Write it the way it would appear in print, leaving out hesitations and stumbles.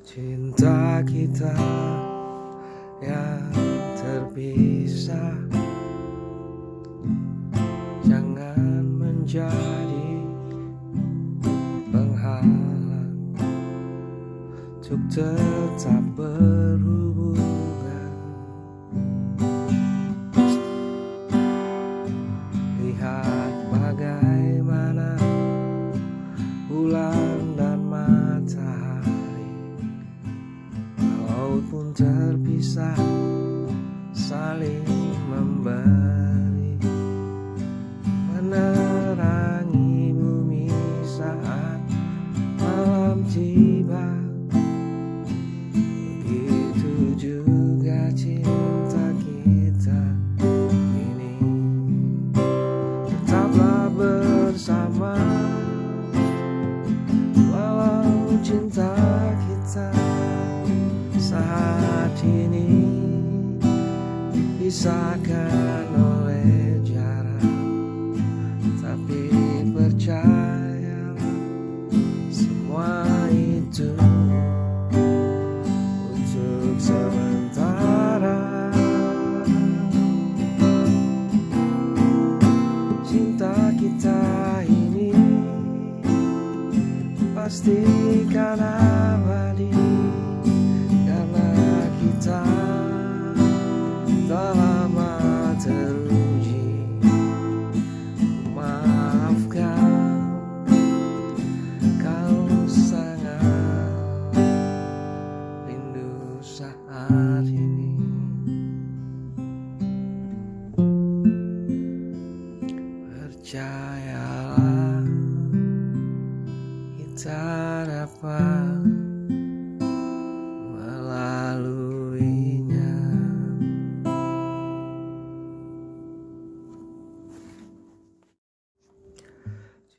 Cinta kita yang terpisah jangan menjadi penghalang untuk tetap berhubungan. Lihat bagaimana bulan dan matahari, walaupun terpisah saling memberi, menerangi bumi saat malam tiba. Begitu juga cinta kita ini, tetaplah bersama walau cinta kita saat ini dipisahkan oleh jarak. Tapi percayalah, semua itu untuk sementara. Cinta kita ini pastikan abadi, karena kita